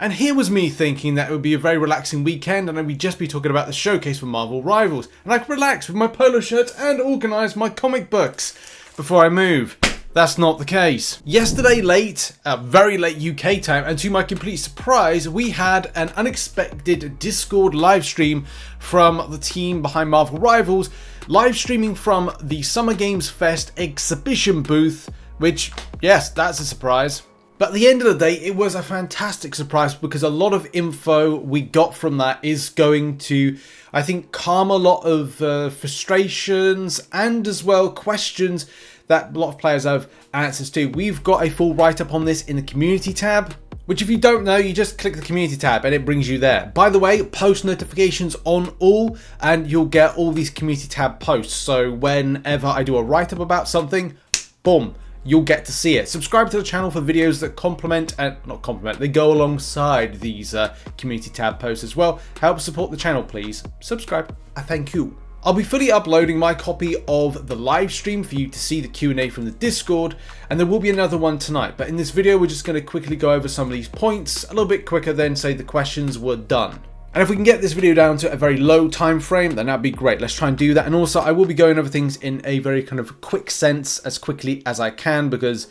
And here was me thinking that it would be a very relaxing weekend and I would just be talking about the showcase for Marvel Rivals. And I could relax with my polo shirt and organise my comic books before I move. That's not the case. Yesterday late, very late UK time, and to my complete surprise, we had an unexpected Discord live stream from the team behind Marvel Rivals, live streaming from the Summer Games Fest exhibition booth, which, yes, that's a surprise. But at the end of the day, it was a fantastic surprise because a lot of info we got from that is going to, I think, calm a lot of frustrations and as well questions that a lot of players have answers to. We've got a full write-up on this in the community tab, which if you don't know, you just click the community tab and it brings you there. By the way, post notifications on all and you'll get all these community tab posts. So whenever I do a write-up about something, boom, you'll get to see it. Subscribe to the channel for videos that complement, and not complement, they go alongside these community tab posts as well. Help support the channel, please. Subscribe. I thank you. I'll be fully uploading my copy of the live stream for you to see the Q&A from the Discord, and there will be another one tonight. But in this video, we're just going to quickly go over some of these points a little bit quicker than, say, the questions were done. And if we can get this video down to a very low time frame, then that'd be great. Let's try and do that. And also, I will be going over things in a very kind of quick sense as quickly as I can because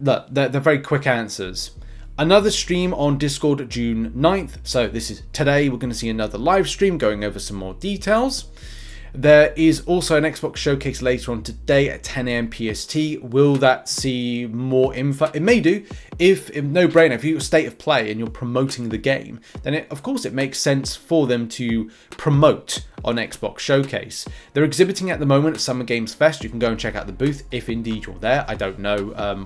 look, they're very quick answers. Another stream on Discord June 9th. So this is today. We're going to see another live stream going over some more details. There is also an Xbox showcase later on today at 10 AM PST. Will that see more info? It may do. If no brainer, if you're state of play and you're promoting the game, then of course it makes sense for them to promote on Xbox Showcase. They're exhibiting at the moment at Summer Games Fest. You can go and check out the booth if indeed you're there. I don't know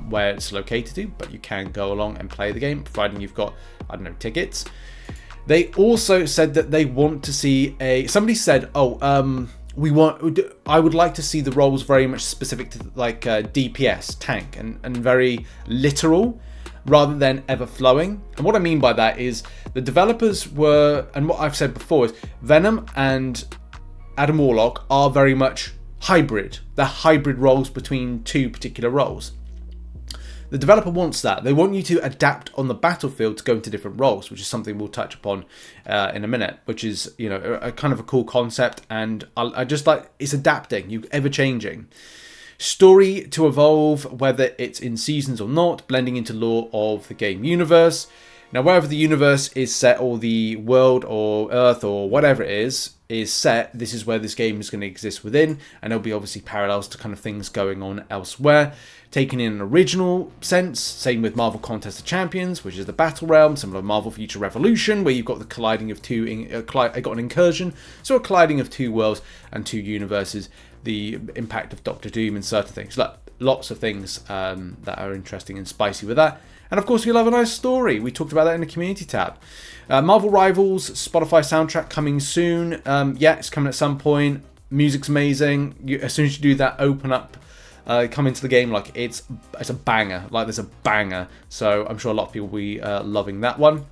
where it's located to, but you can go along and play the game, providing you've got, I don't know, tickets. They also said that they want to see somebody said, I would like to see the roles very much specific to like DPS, tank, and very literal rather than ever flowing. And what I mean by that is the developers were, and what I've said before is Venom and Adam Warlock are very much hybrid. They're hybrid roles between two particular roles. The developer wants that. They want you to adapt on the battlefield to go into different roles, which is something we'll touch upon in a minute, which is, you know, a kind of a cool concept. And I just like, it's adapting, you ever changing. Story to evolve, whether it's in seasons or not, blending into lore of the game universe. Now, wherever the universe is set, or the world or Earth or whatever it is set, this is where this game is going to exist within, and there'll be obviously parallels to kind of things going on elsewhere. Taken in an original sense, same with Marvel Contest of Champions, which is the battle realm, similar to Marvel Future Revolution, where you've got the colliding of got an incursion, so a colliding of two worlds and two universes, the impact of Doctor Doom and certain things. Lots of things that are interesting and spicy with that. And of course, we love a nice story. We talked about that in the community tab. Marvel Rivals, Spotify soundtrack coming soon. Yeah, it's coming at some point. Music's amazing. As soon as you do that, open up, come into the game, like it's a banger. Like there's a banger. So I'm sure a lot of people will be loving that one.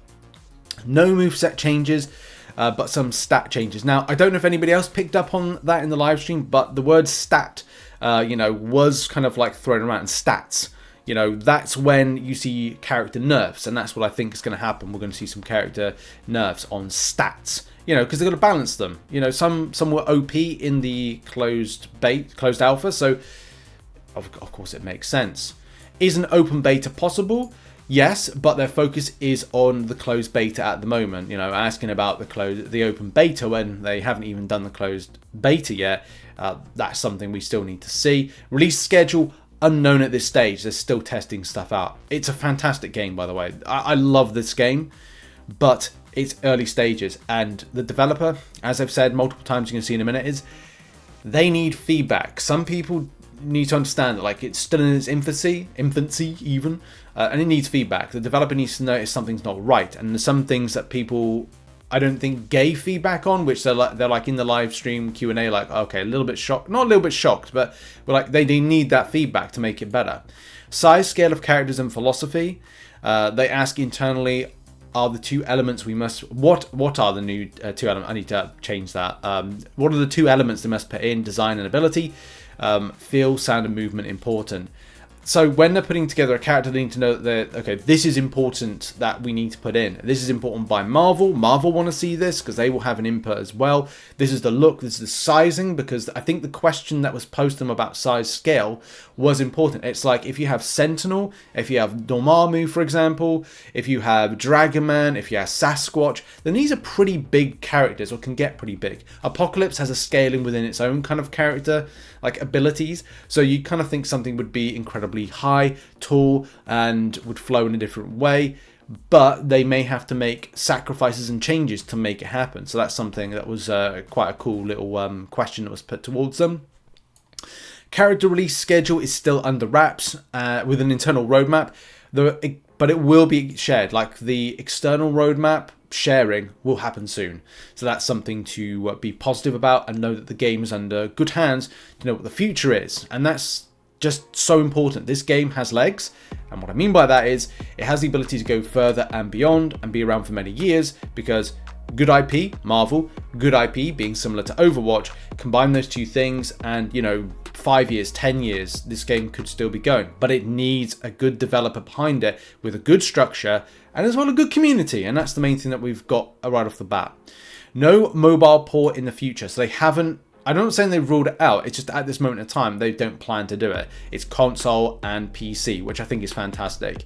No moveset changes, but some stat changes. Now, I don't know if anybody else picked up on that in the live stream, but the word stat, was kind of like thrown around. Stats. You know, that's when you see character nerfs, and that's what I think is going to happen. We're going to see some character nerfs on stats, you know, because they've got to balance them. You know, some were OP in the closed alpha, so of course it makes sense. Is an open beta possible? Yes, but their focus is on the closed beta at the moment. You know, asking about the open beta when they haven't even done the closed beta yet. That's something we still need to see. Release schedule unknown at this stage. They're still testing stuff out. It's a fantastic game, by the way. I love this game, but it's early stages, and the developer, as I've said multiple times, you're going to see in a minute, is they need feedback. Some people need to understand that, like, it's still in its infancy even, and it needs feedback. The developer needs to notice something's not right, and there's some things that people, I don't think, gave feedback on, which they're like in the live stream Q&A, like, okay, a little bit shocked, not a little bit shocked, but like they need that feedback to make it better. Size, scale of characters, and philosophy. They ask internally, are the two elements we must, what are the new two elements? I need to change that. What are the two elements they must put in? Design and ability. Feel, sound, and movement important. So when they're putting together a character, they need to know that okay, this is important that we need to put in. This is important by Marvel. Marvel want to see this because they will have an input as well. This is the look, this is the sizing, because I think the question that was posed to them about size scale was important. It's like if you have Sentinel, if you have Dormammu, for example, if you have Dragon Man, if you have Sasquatch, then these are pretty big characters, or can get pretty big. Apocalypse has a scaling within its own kind of character, like abilities. So you kind of think something would be incredibly high, tall, and would flow in a different way, but they may have to make sacrifices and changes to make it happen. So that's something that was quite a cool little question that was put towards them. Character release schedule is still under wraps with an internal roadmap, but it will be shared. Like the external roadmap sharing will happen soon. So that's something to be positive about and know that the game is under good hands to know what the future is. And that's just so important. This game has legs, and what I mean by that is it has the ability to go further and beyond and be around for many years, because good IP, Marvel, good IP being similar to Overwatch, combine those two things and, you know, 5 years, 10 years, this game could still be going. But it needs a good developer behind it with a good structure and as well a good community, and that's the main thing that we've got right off the bat. No mobile port in the future, so they haven't, I'm not saying they've ruled it out, it's just at this moment in time they don't plan to do it. It's console and PC, which I think is fantastic.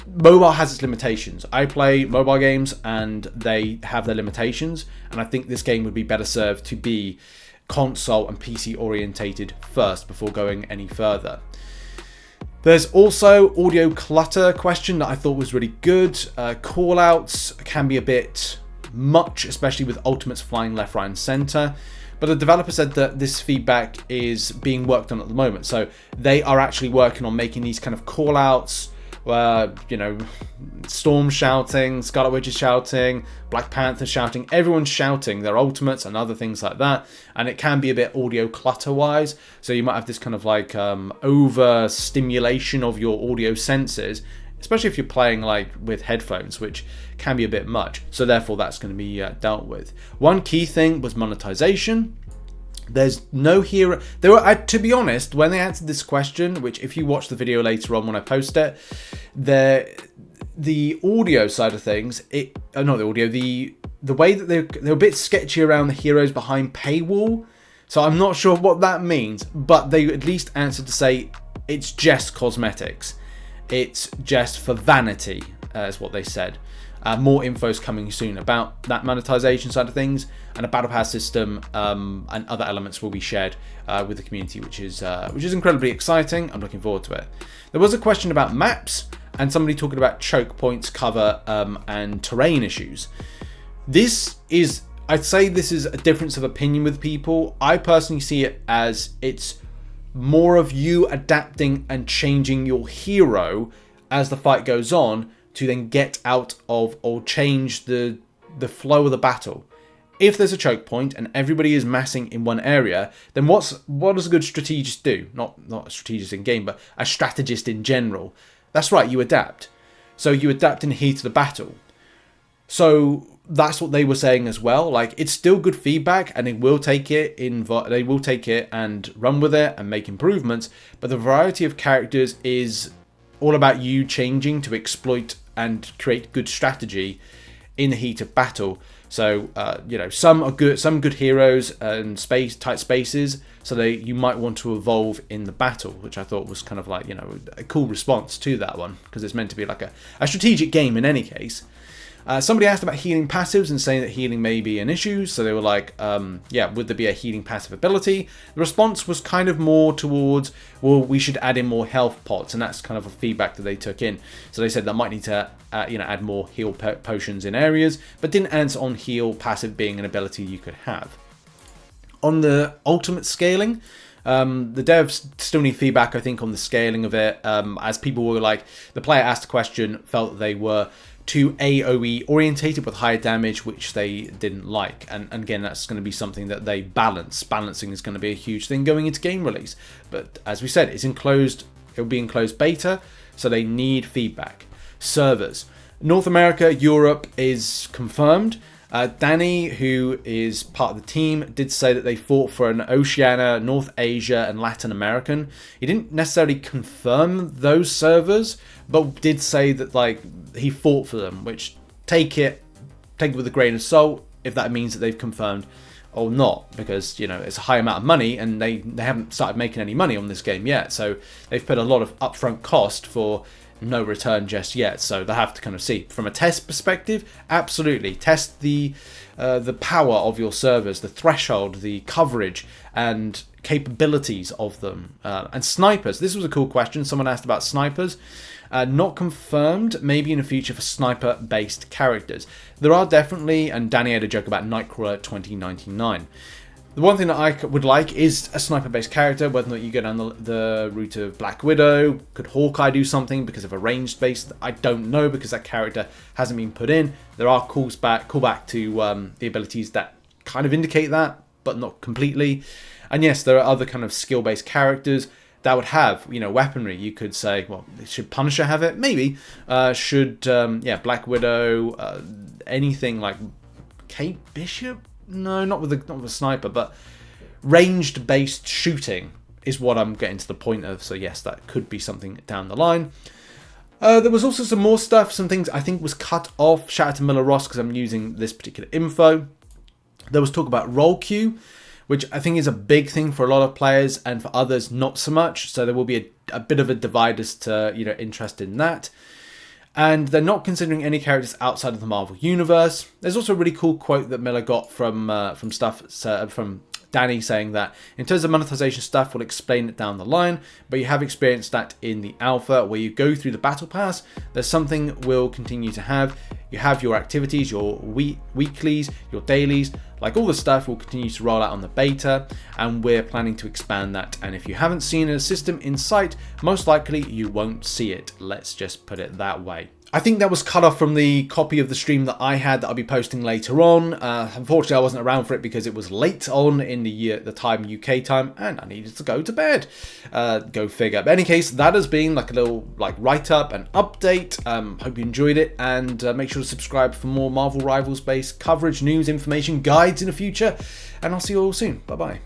Mobile has its limitations. I play mobile games and they have their limitations, and I think this game would be better served to be console and PC orientated first before going any further. There's also audio clutter question that I thought was really good. Callouts can be a bit much, especially with ultimates flying left, right and center. But the developer said that this feedback is being worked on at the moment. So they are actually working on making these kind of callouts where, you know, Storm shouting, Scarlet Witch is shouting, Black Panther shouting, everyone's shouting their ultimates and other things like that. And it can be a bit audio clutter wise. So you might have this kind of like over stimulation of your audio senses, especially if you're playing like with headphones, which can be a bit much. So therefore that's going to be dealt with. One key thing was monetization. There's no hero. There were, to be honest, when they answered this question, which if you watch the video later on when I post it, the audio side of things, not the audio, the way that they're a bit sketchy around the heroes behind paywall. So I'm not sure what that means, but they at least answered to say it's just cosmetics. It's just for vanity, is what they said. More info's coming soon about that monetization side of things, and a battle pass system and other elements will be shared with the community, which is incredibly exciting. I'm looking forward to it. There was a question about maps and somebody talking about choke points, cover, and terrain issues. I'd say this is a difference of opinion with people. I personally see it as it's more of you adapting and changing your hero as the fight goes on to then get out of or change the flow of the battle. If there's a choke point and everybody is massing in one area, then what does a good strategist do? Not a strategist in game, but a strategist in general. That's right, you adapt. So you adapt in the heat of the battle. So that's what they were saying as well. Like, it's still good feedback, and they will take it and run with it and make improvements. But the variety of characters is all about you changing to exploit and create good strategy in the heat of battle. So some are good, some good heroes and tight spaces. So you might want to evolve in the battle, which I thought was kind of like, a cool response to that one, because it's meant to be like a strategic game in any case. Somebody asked about healing passives and saying that healing may be an issue. So they were like, would there be a healing passive ability? The response was kind of more towards, well, we should add in more health pots. And that's kind of a feedback that they took in. So they said that might need to, add more heal potions in areas, but didn't answer on heal passive being an ability you could have. On the ultimate scaling, the devs still need feedback, I think, on the scaling of it. As people were like, the player asked a question, felt that they were too AoE orientated with higher damage, which they didn't like. And again, that's going to be something that they balance. Balancing is going to be a huge thing going into game release. But as we said, it'll be in closed beta, so they need feedback. Servers. North America, Europe is confirmed. Danny, who is part of the team, did say that they fought for an Oceania, North Asia, and Latin American. He didn't necessarily confirm those servers, but did say that like he fought for them, which take it with a grain of salt if that means that they've confirmed or not, because you know it's a high amount of money and they haven't started making any money on this game yet, so they've put a lot of upfront cost for no return just yet, so they have to kind of see. From a test perspective, absolutely test the power of your servers, the threshold, the coverage and capabilities of them. And snipers, this was a cool question. Someone asked about snipers. Not confirmed, maybe in the future for sniper based characters. There are definitely, and Danny had a joke about Nightcrawler 2099. The one thing that I would like is a sniper-based character, whether or not you go down the route of Black Widow. Could Hawkeye do something because of a ranged-based? I don't know, because that character hasn't been put in. There are callback to the abilities that kind of indicate that, but not completely. And yes, there are other kind of skill-based characters that would have, you know, weaponry. You could say, well, should Punisher have it? Maybe. Should Black Widow, anything like Kate Bishop? No, not with a sniper, but ranged based shooting is what I'm getting to the point of. So yes, that could be something down the line. There was also some more stuff, some things I think was cut off. Shout out to Miller Ross because I'm using this particular info. There was talk about roll queue, which I think is a big thing for a lot of players, and for others not so much. So there will be a bit of a divide as to, you know, interest in that. And they're not considering any characters outside of the Marvel Universe. There's also a really cool quote that Miller got from Danny, saying that in terms of monetization stuff, we'll explain it down the line, but you have experienced that in the alpha where you go through the battle pass. There's something we'll continue to have. You have your activities, your weeklies, your dailies, like all the stuff will continue to roll out on the beta, and we're planning to expand that. And if you haven't seen a system in sight, most likely you won't see it. Let's just put it that way. I think that was cut off from the copy of the stream that I had that I'll be posting later on. Unfortunately, I wasn't around for it because it was late on in the time, UK time, and I needed to go to bed. Go figure. But in any case, that has been like a little write-up and update. Hope you enjoyed it, and make sure to subscribe for more Marvel Rivals based coverage, news, information, guides in the future. And I'll see you all soon. Bye-bye.